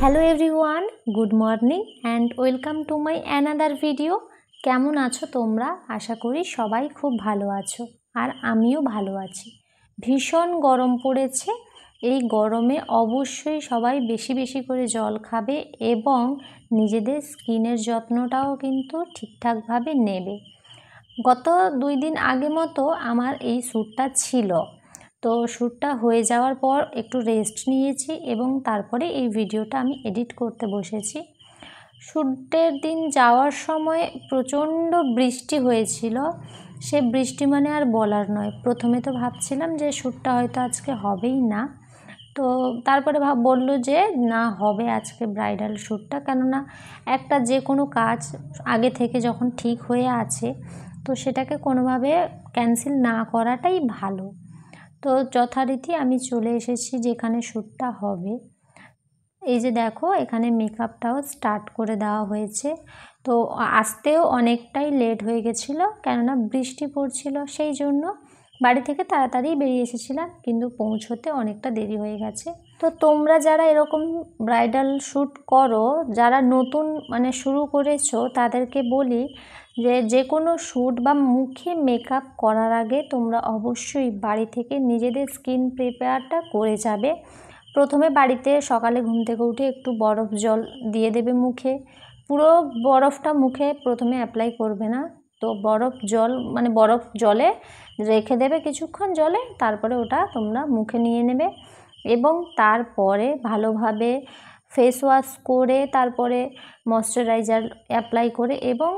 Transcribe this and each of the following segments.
Hello everyone, good morning and welcome to my another video. কেমন আছো তোমরা? আশা করি সবাই খুব ভালো আছো, আর আমিও ভালো আছি। ভীষণ গরম পড়েছে। এই গরমে অবশ্যই সবাই বেশি বেশি করে জল খাবে এবং নিজেদের স্কিনের যত্নটাও কিন্তু ঠিকঠাকভাবে নেবে। গত 2 দিন আগে মতো আমার এই শ্যুটটা ছিল, তো শ্যুটটা হয়ে যাওয়ার পর একটু রেস্ট নিয়েছি এবং তারপরে এই ভিডিওটা আমি এডিট করতে বসেছি। শ্যুটের দিন যাওয়ার সময় প্রচণ্ড বৃষ্টি হয়েছিল। সে বৃষ্টি মানে আর বলার নয়। প্রথমে তো ভাবছিলাম যে শ্যুটটা হয়তো আজকে হবেই না, তো তারপরে বললো যে না, হবে আজকে ব্রাইডাল শ্যুটটা, কেননা একটা যে কোনো কাজ আগে থেকে যখন ঠিক হয়ে আছে তো সেটাকে কোনোভাবে ক্যান্সেল না করাটাই ভালো। তো যথারীতি আমি চলে এসেছি যেখানে শ্যুটটা হবে। এই যে দেখো, এখানে মেকআপটাও স্টার্ট করে দেওয়া হয়েছে। তো আসতেও অনেকটাই লেট হয়ে গেছিলো, কেননা বৃষ্টি পড়ছিল, সেই জন্য বাড়ি থেকে তাড়াতাড়ি বেরিয়ে এসেছিলাম, কিন্তু পৌঁছতে অনেকটা দেরি হয়ে গেছে। তো তোমরা যারা এরকম ব্রাইডাল শ্যুট করো, যারা নতুন শুরু করেছো, তাদেরকে বলি যে কোনো শ্যুট বা মুখে মেকআপ করার আগে তোমরা অবশ্যই বাড়ি থেকে নিজেদের স্কিন প্রিপেয়ারটা করে যাবে। প্রথমে বাড়িতে সকালে ঘুম থেকে উঠে একটু বরফ জল দিয়ে দেবে মুখে। পুরো বরফটা মুখে প্রথমে অ্যাপ্লাই করবে না, তো বরফ জলে রেখে দেবে কিছুক্ষণ জলে, তারপরে ওটা তোমরা মুখে নিয়ে নেবে এবং তারপরে ভালোভাবে ফেস ওয়াশ করে তারপরে ময়শ্চারাইজার অ্যাপ্লাই করে এবং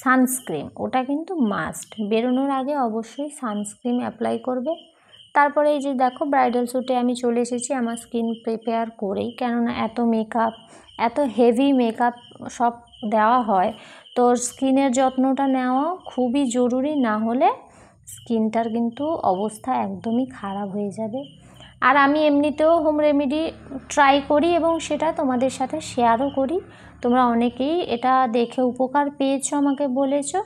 সানস্ক্রিন, ওটা কিন্তু মাস্ট। বেরোনোর আগে অবশ্যই সানস্ক্রিন অ্যাপ্লাই করবে। তারপরে এই যে দেখো, ব্রাইডাল শ্যুটে আমি চলে এসেছি আমার স্কিন প্রিপেয়ার করেই, কেননা এত মেকআপ, এত হেভি মেকআপ সব দেওয়া হয়, তো স্কিনের যত্নটা নেওয়া খুবই জরুরি, না হলে স্কিনটার কিন্তু অবস্থা একদমই খারাপ হয়ে যাবে। আর আমি এমনিতেও হোম রেমেডি ট্রাই করি এবং সেটা তোমাদের সাথে শেয়ারও করি। তোমরা অনেকেই এটা দেখে উপকার পেয়েছো, আমাকে বলেছো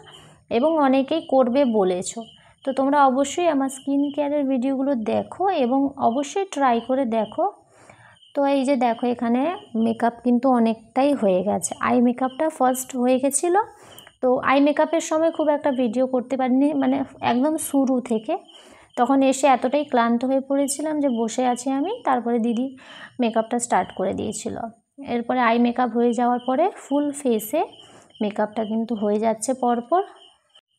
এবং অনেকেই করবে বলেছো। তো তোমরা অবশ্যই আমার স্কিন কেয়ারের ভিডিওগুলো দেখো এবং অবশ্যই ট্রাই করে দেখো। তো এই যে দেখো, এখানে মেকআপ কিন্তু অনেকটাই হয়ে গেছে। আই মেকআপটা ফার্স্ট হয়ে গেছিলো, তো আই মেকআপের সময় খুব একটা ভিডিও করতে পারিনি, একদম শুরু থেকে। তখন এসে এতটাই ক্লান্ত হয়ে পড়েছিলাম যে বসে আছি আমি, তারপরে দিদি মেকআপটা স্টার্ট করে দিয়েছিল। এরপরে আই মেকআপ হয়ে যাওয়ার পরে ফুল ফেসে মেকআপটা কিন্তু হয়ে যাচ্ছে পরপর।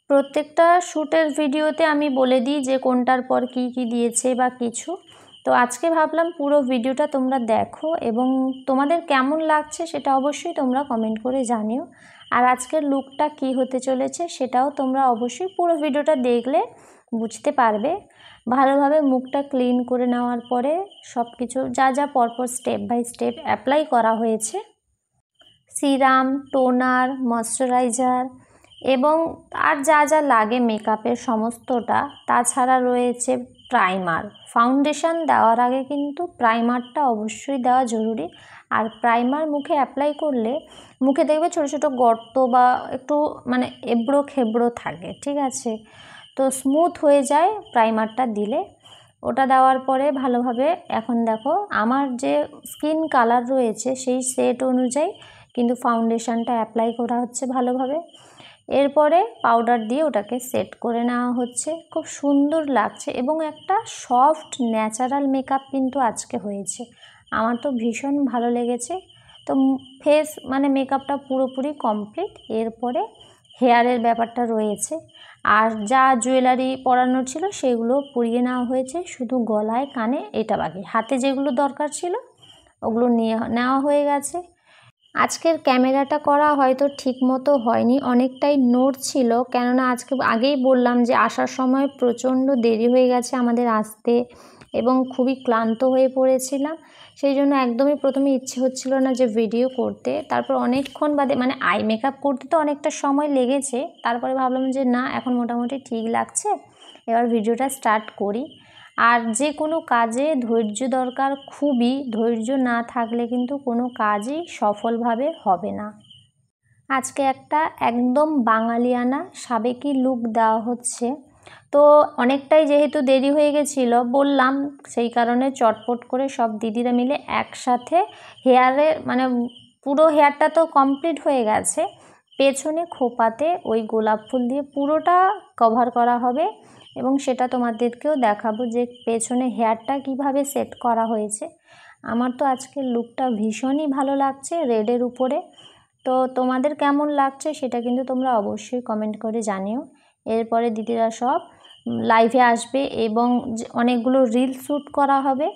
প্রত্যেকটা শ্যুটের ভিডিওতে আমি বলে দিই যে কোনটার পর কি কি দিয়েছে বা কিছু। তো আজকে ভাবলাম পুরো ভিডিওটা তোমরা দেখো এবং তোমাদের কেমন লাগছে সেটা অবশ্যই তোমরা কমেন্ট করে জানিও। আর আজকের লুকটা কি হতে চলেছে সেটাও তোমরা অবশ্যই পুরো ভিডিওটা দেখলে বুঝতে পারবে। ভালোভাবে মুখটা ক্লিন করে নেওয়ার পরে সব কিছু যা যা পরপর স্টেপ বাই স্টেপ অ্যাপ্লাই করা হয়েছে, সিরাম, টোনার, ময়শ্চারাইজার এবং আর যা যা লাগে মেকআপের সমস্তটা। তাছাড়া রয়েছে প্রাইমার। ফাউন্ডেশন দেওয়ার আগে কিন্তু প্রাইমারটা অবশ্যই দেওয়া জরুরি। আর প্রাইমার মুখে অ্যাপ্লাই করলে মুখে দেখবে ছোটো ছোটো গর্ত বা একটু এবড়ো খেবড়ো থাকে, ঠিক আছে? তো স্মুথ হয়ে যায় প্রাইমারটা দিলে। ওটা দেওয়ার পরে ভালোভাবে, এখন দেখো আমার যে স্কিন কালার রয়েছে সেই সেট অনুযায়ী কিন্তু ফাউন্ডেশনটা অ্যাপ্লাই করা হচ্ছে ভালোভাবে। এরপরে পাউডার দিয়ে ওটাকে সেট করে নেওয়া হচ্ছে। খুব সুন্দর লাগছে এবং একটা সফট ন্যাচারাল মেকআপ কিন্তু আজকে হয়েছে। আমার তো ভীষণ ভালো লেগেছে। তো ফেস মেকআপটা পুরোপুরি কমপ্লিট। এরপরে হেয়ারের ব্যাপারটা রয়েছে, আর যা জুয়েলারি পরানো ছিল সেগুলো পরিয়ে নেওয়া হয়েছে, শুধু গলায় কানে এটা বাকি। হাতে যেগুলো দরকার ছিল ওগুলো নেওয়া হয়ে গেছে। আজকের ক্যামেরাটা করা হয়তো ঠিক মতো হয়নি, অনেকটাই নড়ছিল, কেননা আজকে আগেই বললাম যে আসার সময় প্রচণ্ড দেরি হয়ে গেছে আমাদের আসতে এবং খুবই ক্লান্ত হয়ে পড়েছিলাম। সেই জন্য একদমই প্রথমে ইচ্ছে হচ্ছিল না যে ভিডিও করতে। তারপর অনেকক্ষণ বাদে আই মেকআপ করতে তো অনেকটা সময় লেগেছে, তারপরে ভাবলাম যে না, এখন মোটামুটি ঠিক লাগছে, এবার ভিডিওটা স্টার্ট করি। আর যে কোনো কাজে ধৈর্য দরকার, খুবই ধৈর্য না থাকলে কিন্তু কোনো কাজই সফলভাবে হবে না। আজকে একটা একদম বাঙালিয়ানা সাবেকি লুক দেওয়া হচ্ছে। তো অনেকটাই যেহেতু দেরি হয়ে গেছিলো বললাম, সেই কারণে চটপট করে সব দিদিরা মিলে একসাথে হেয়ারের মানে পুরো হেয়ারটা তো কমপ্লিট হয়ে গেছে, পেছনে খোপাতে ওই গোলাপ ফুল দিয়ে পুরোটা কভার করা হবে এবং সেটা তোমাদেরকেও দেখাবো যে পেছনে হেয়ারটা কিভাবে সেট করা হয়েছে। আমার তো আজকের লুকটা ভীষণই ভালো লাগছে রেডের উপরে। তো তোমাদের কেমন লাগছে সেটা কিন্তু তোমরা অবশ্যই কমেন্ট করে জানিও। এরপরে দিদিরা সব লাইভে আসবে এবং অনেকগুলো রিল শ্যুট করা হবে।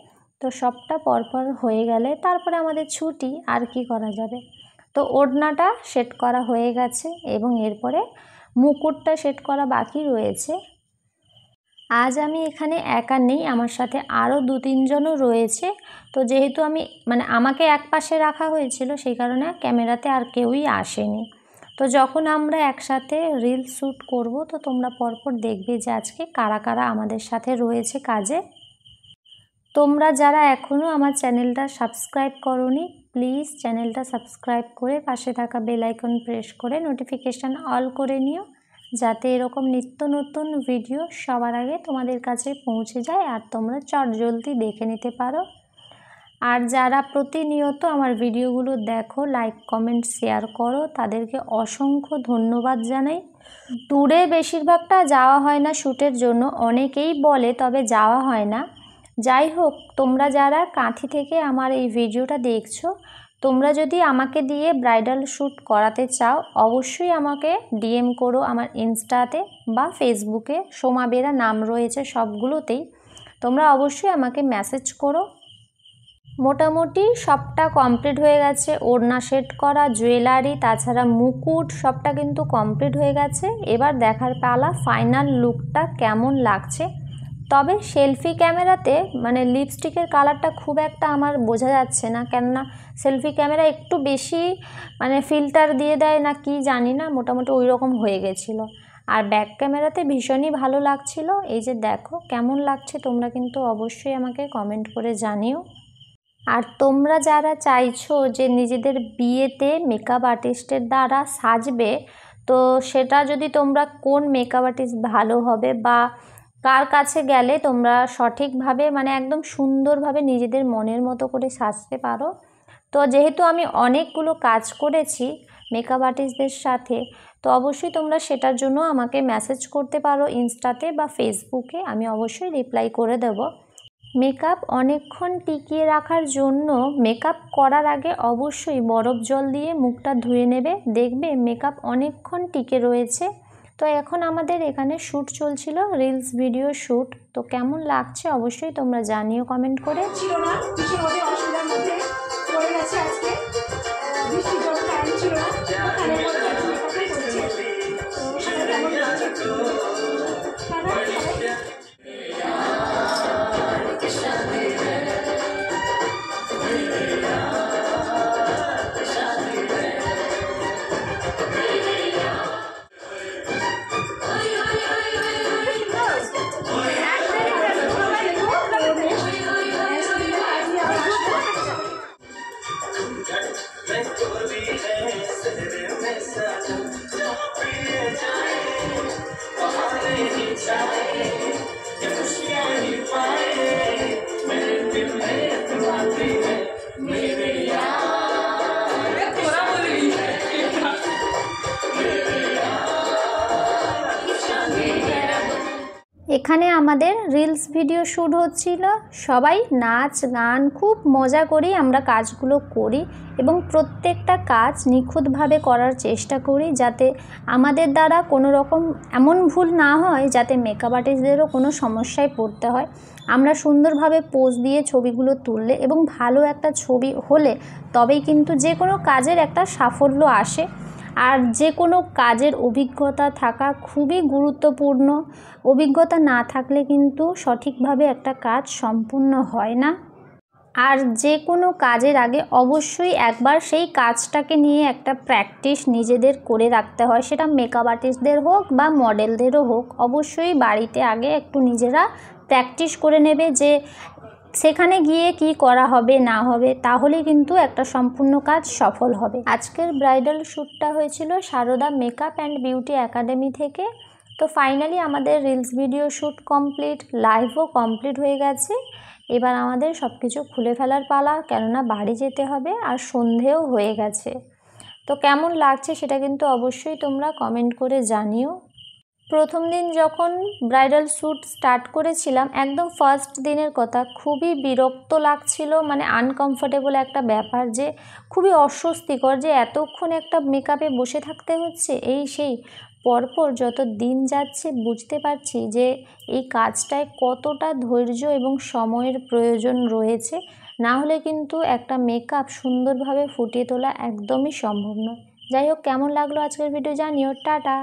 তো সবটা পরপর হয়ে গেলে তারপরে আমাদের ছুটি, আর কি করা যাবে। তো ওড়নাটা সেট করা হয়ে গেছে এবং এরপরে মুকুটটা সেট করা বাকি রয়েছে। আজ আমি এখানে একা নেই, আমার সাথে আরও 2-3 জনও রয়েছে। তো যেহেতু আমি মানে আমাকে এক পাশে রাখা হয়েছিল সেই কারণে ক্যামেরাতে আর কেউই আসেনি। তো যখন আমরা একসাথে রিল শ্যুট করব তো তোমরা পরপর দেখবে যে আজকে কারা কারা আমাদের সাথে রয়েছে কাজে। তোমরা যারা এখনও আমার চ্যানেলটা সাবস্ক্রাইব করোনি প্লিজ চ্যানেলটা সাবস্ক্রাইব করে পাশে থাকা বেল আইকন প্রেস করে নোটিফিকেশান অল করে নিও, যাতে এরকম নিত্য নতুন ভিডিও সবার আগে তোমাদের কাছে পৌঁছে যায় আর তোমরা চটজলদি দেখে নিতে পারো। আর যারা প্রতিনিয়ত আমার ভিডিওগুলো দেখো, লাইক কমেন্ট শেয়ার করো, তাদেরকে অসংখ্য ধন্যবাদ জানাই। দূরে বেশিরভাগটা যাওয়া হয় না শ্যুটের জন্য, অনেকেই বলে তবে যাওয়া হয় না। যাই হোক, তোমরা যারা কাঁথি থেকে আমার এই ভিডিওটা দেখছো, তোমরা যদি আমাকে দিয়ে ব্রাইডাল শ্যুট করাতে চাও অবশ্যই আমাকে ডিএম করো আমার ইনস্টাতে বা ফেসবুকে, সোমা বেরা নাম রয়েছে সবগুলোতেই। তোমরা অবশ্যই আমাকে মেসেজ করো। মোটামুটি সবটা কমপ্লিট হয়ে গেছে, ওড়না সেট করা, জুয়েলারি, তাছাড়া মুকুট সবটা কিন্তু কমপ্লিট হয়ে গেছে। এবার দেখার পালা ফাইনাল লুকটা কেমন লাগছে। তবে সেলফি ক্যামেরাতে মানে লিপস্টিকের কালারটা খুব একটা আমার বোঝা যাচ্ছে না, কেননা সেলফি ক্যামেরা একটু বেশি মানে ফিল্টার দিয়ে দেয় না কি জানি না, মোটামুটি ওই রকম হয়ে গেছিলো। আর ব্যাক ক্যামেরাতে ভীষণই ভালো লাগছিল। এই যে দেখো কেমন লাগছে তোমরা কিন্তু অবশ্যই আমাকে কমেন্ট করে জানিও। আর তোমরা যারা চাইছো যে নিজেদের বিয়েতে মেকআপ আর্টিস্টের দ্বারা সাজবে, তো সেটা যদি তোমরা কোন মেকআপ আর্টিস্ট ভালো হবে বা কার কাছে গেলে তোমরা সঠিকভাবে মানে একদম সুন্দরভাবে নিজেদের মনের মতো করে সাজতে পারো, তো যেহেতু আমি অনেকগুলো কাজ করেছি মেকআপ আর্টিস্টদের সাথে, তো অবশ্যই তোমরা সেটার জন্য আমাকে মেসেজ করতে পারো ইনস্টাতে বা ফেসবুকে, আমি অবশ্যই রিপ্লাই করে দেব। মেকআপ অনেকক্ষণ টিকিয়ে রাখার জন্য মেকআপ করার আগে অবশ্যই বরফ জল দিয়ে মুখটা ধুয়ে নেবে, দেখবে মেকআপ অনেকক্ষণ টিকে রয়েছে। তো এখন আমাদের এখানে শ্যুট চলছিল, রিলস ভিডিও শ্যুট। তো কেমন লাগছে অবশ্যই তোমরা জানিও কমেন্ট করে। ছিল না বৃষ্টির মধ্যে অসুবিধার মধ্যে পড়ে গেছে আজকে, বৃষ্টির জন্য কারেন্ট ছিল না, কারেন্ট করছে তো সেটা কেমন লাগছে এখানে আমাদের রিলস ভিডিও শ্যুট হচ্ছিল, সবাই নাচ গান খুব মজা করেই আমরা কাজগুলো করি এবং প্রত্যেকটা কাজ নিখুঁতভাবে করার চেষ্টা করি, যাতে আমাদের দ্বারা কোনো রকম এমন ভুল না হয় যাতে মেকআপ আর্টিস্টদেরও কোনো সমস্যায় পড়তে হয়। আমরা সুন্দরভাবে পোজ দিয়ে ছবিগুলো তুললে এবং ভালো একটা ছবি হলে তবেই কিন্তু যে কোনো কাজের একটা সাফল্য আসে। আর যে কোনো কাজের অভিজ্ঞতা থাকা খুবই গুরুত্বপূর্ণ, অভিজ্ঞতা না থাকলে কিন্তু সঠিকভাবে একটা কাজ সম্পূর্ণ হয় না। আর যে কোনো কাজের আগে অবশ্যই একবার সেই কাজটাকে নিয়ে একটা প্র্যাকটিস নিজেদের করে রাখতে হয়, সেটা মেকআপ আর্টিস্টদের হোক বা মডেলদেরও হোক। অবশ্যই বাড়িতে আগে একটু নিজেরা প্র্যাকটিস করে নেবে যে সেখানে গিয়ে কি করা হবে না হবে, তাহলে কিন্তু একটা সম্পূর্ণ কাজ সফল হবে। আজকের ব্রাইডাল শ্যুটটা হয়েছিল Sarada makeup and beauty academy থেকে। তো ফাইনালি আমাদের রিলস ভিডিও শ্যুট কমপ্লিট, লাইভও কমপ্লিট হয়ে গেছে। এবার আমাদের সব কিছু খুলে ফেলার পালা, কেননা বাড়ি যেতে হবে আর সন্ধেও হয়ে গেছে। তো কেমন লাগছে সেটা কিন্তু অবশ্যই তোমরা কমেন্ট করে জানিও। প্রথম দিন যখন ব্রাইডাল শ্যুট স্টার্ট করেছিলাম, একদম ফার্স্ট দিনের কথা, খুবই বিরক্ত লাগছিল, মানে আনকমফোর্টেবল একটা ব্যাপার, যে খুবই অস্বস্তিকর যে এতক্ষণ একটা মেকআপে বসে থাকতে হচ্ছে এই সেই। পরপর যত দিন যাচ্ছে বুঝতে পারছি যে এই কাজটায় কতটা ধৈর্য এবং সময়ের প্রয়োজন রয়েছে, না হলে কিন্তু একটা মেকআপ সুন্দরভাবে ফুটিয়ে তোলা একদমই সম্ভব নয়। যাই হোক, কেমন লাগলো আজকের ভিডিও জানিও। টাটা।